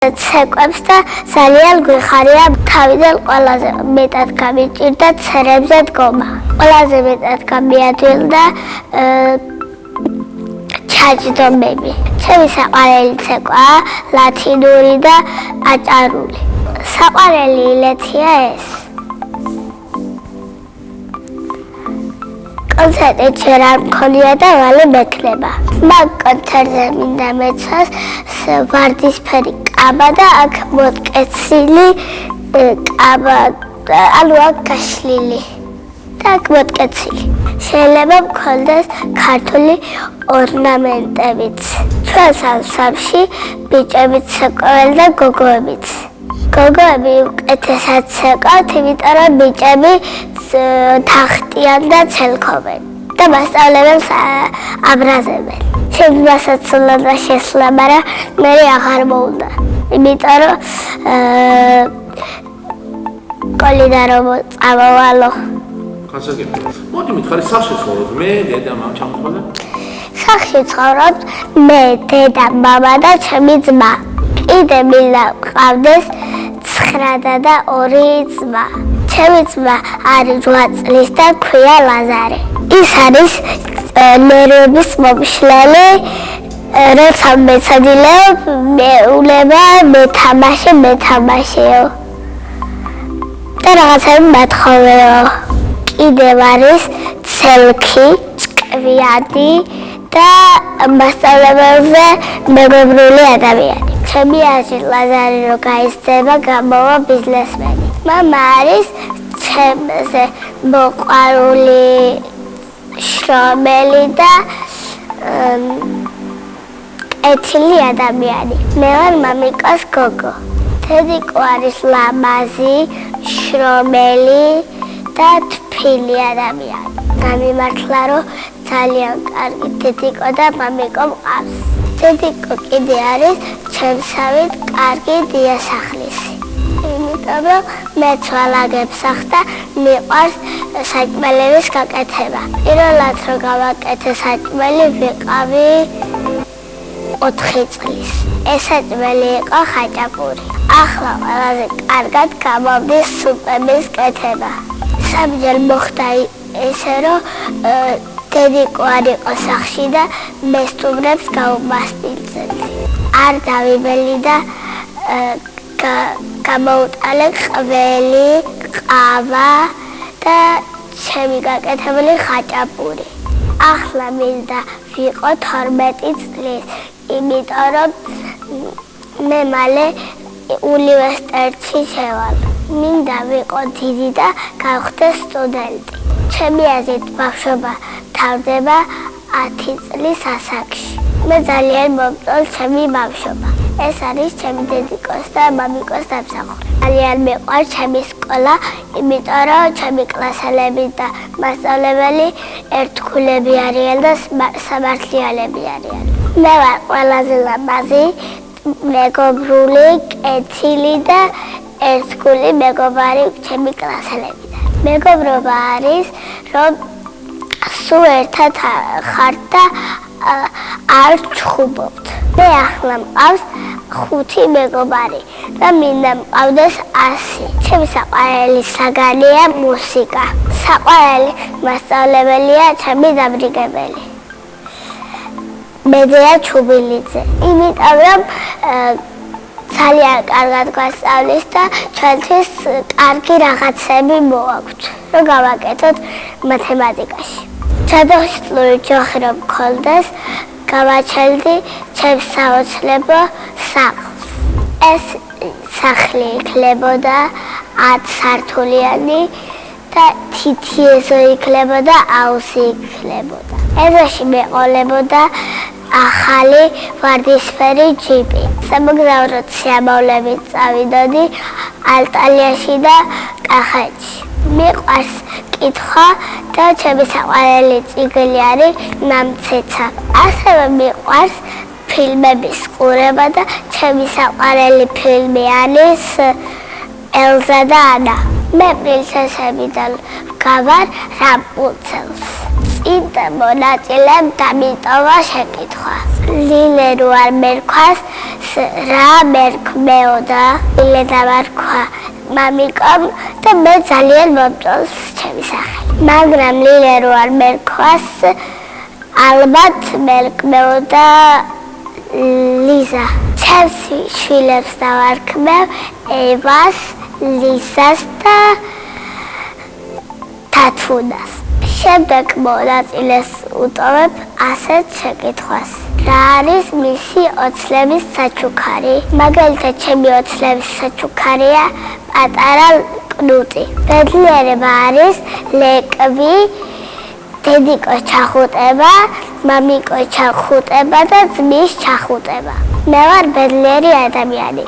ცეკვებს და ძალიან გვიხარია თავიდან ყველაზე მეტად გამიჭირდა ცერებზე დგომა. ყველაზე მეტად გამიადვილდა ჩაჯდომები. ჩემი საყვარელი ცეკვაა ლათინური და აჭარული. საყვარელი ილეთია ეს. კონცერტი ჯერ არ მქონია და მალე მექნება. მაგ კონცერტზე მინდა მეცას ვარდისფერი კაბა და აქ მოტკეცილი კაბა, ანუ აქ გაშლილი და აქ მოტკეცილი. შეიძლება მქონდეს ქართული ორნამენტებიც. ჩვენ სამში ბიჭებიც ცეკვავენ და გოგოებიც. გოგოები უკეთესად ცეკვავთ, იმიტომ რომ ბიჭები თახტიან და ცელქობენ და მასწავლებელს აბრაზებენ. ჩემს მასაც უნდა შესვლა, მაგრამ მე აღარ მოუნდა. იმიტომ რომ კოლიდან რომ წამოვალო. გასაგებია. მოდი მითხარი სახში ცხოვრობ, მე, დედა, მამა ჩამოყალიბდა? სახში ცხოვრობთ მე, დედა, მამა და ჩემი ძმა. კიდე მინდა მყავდეს 9 და 2 ძმა. ჩემი ძმა არის 8 წლის და ქვია ლაზარე. ის არის ნერვების მომშლელი, როცა მეცადილებ, მეულება, მეთამაშეო. და რაღაცები მათხოვეო. კიდევ არის ცელქი, წკვიანი და მასწავლებელზე მეგობრული ადამიანი. ჩემი აზრი ლაზარი რო გაიზრდება, გამოვა ბიზნესმენი. მამა არის ჩემზე მოყვარული, შრომელი და კეთილი ადამიანი. მე ვარ მამიკოს გოგო. დედიკო არის ლამაზი, შრომელი და თბილი ადამიანი. გამიმართლა რომ ძალიან კარგი დედიკო და მამიკო მყავს. დედიკო კიდე არის ჩემსავით კარგი დიასახლისი. იმიტომ რომ მე ცვალაგებს ახდა მიყვარს საჭმელების გაკეთება. პირველად რომ გავაკეთე საჭმელი ვიყავი 4 წლის. ეს საჭმელი იყო ხაჭაპური. ახლა ყველაზე კარგად გამომდის სუპების კეთება. სამჯერ მოხდა ესე რომ დედიკო არ იყო სახლში და მე სტუმრებს გავუმასპინძლდი. არ დავიბელი და გამოუტალე ყველი, ყავა და ჩემი გაკეთებული ხაჭაპური. ახლა მინდა ვიყო 12 წლის, იმიტომ რომ მე მალე უნივერსიტეტში შევალ. მინდა ვიყო დიდი და გავხდე სტუდენტი. ჩემი აზრით ბავშვობა თავდება 10 წლის ასაკში. მე ძალიან მომწონს ჩემი ბავშვობა. ეს არის ჩემი დედიკოს და მამიკოს დამსახურება. ძალიან მიყვარს ჩემი სკოლა, იმიტომ რომ ჩემი კლასელები და მასწავლებელი ერთგულები არიან და სამართლიანები არიან. მე ვარ ყველაზე ლამაზი, მეგობრული, კეთილი და ერთგული მეგობარი ჩემი კლასელებიდან. მეგობრობა არის, რომ სულ ერთად ხართ და არ ჩხუბობთ. მე ახლა მყავს 5 მეგობარი და მინდა მყავდეს 100. ჩემი საყვარელი საგანია მუსიკა. საყვარელი მასწავლებელია ჩემი დამრიგებელი მედეა ჩუბილიძე. იმიტომ რომ ძალიან კარგად გვასწავლის და ჩვენთვის კარგი რაღაცები მოაქვთ, რომ გავაკეთოთ მათემატიკაში. ჩადოსტლური ჯოხი რომ მქონდეს, გავაჩენდი ჩემს საოცრებო სახლს. ეს სახლი იქნებოდა 10 სართულიანი და თითიეზო იქნებოდა, აუზი იქნებოდა. ეზოში მეყოლებოდა ახალი ვარდისფერი ჯიპი. სამოგზაუროდ სიამოვნებით წავიდოდი ალტალიაში და კახეთში. მიყვარს კითხვა და ჩემი საყვარელი წიგნი არის ნამცეცა. ასევე მიყვარს ფილმების ყურება და ჩემი საყვარელი ფილმი არის ელზა და ანა. მე პრინცესებიდან ვგავარ რაპუნცელს. წინ მონაწილემ დამიტოვა შეკითხვა. ლილე რო არ მერქვას, რა მერქმეოდა? ლილე დამარქვა მამიკომ და მე ძალიან მომწონს ჩემი სახელი. მაგრამ ლილე რო არ მერქვას, ალბათ მერქმეოდა ლიზა. ჩემს შვილებს დავარქმევ ევას, ლიზას და თათუნას. შემდეგ მონაწილეს უტოვებ ასეთ შეკითხვას. რა არის მისი ოცნების საჩუქარი? მაგალითად, ჩემი ოცნების საჩუქარია პატარა კნუტი. ბედნიერება არის ლეკვი, დედიკოს ჩახუტება, მამიკოს ჩახუტება და ძმის ჩახუტება. მე ვარ ბედნიერი ადამიანი.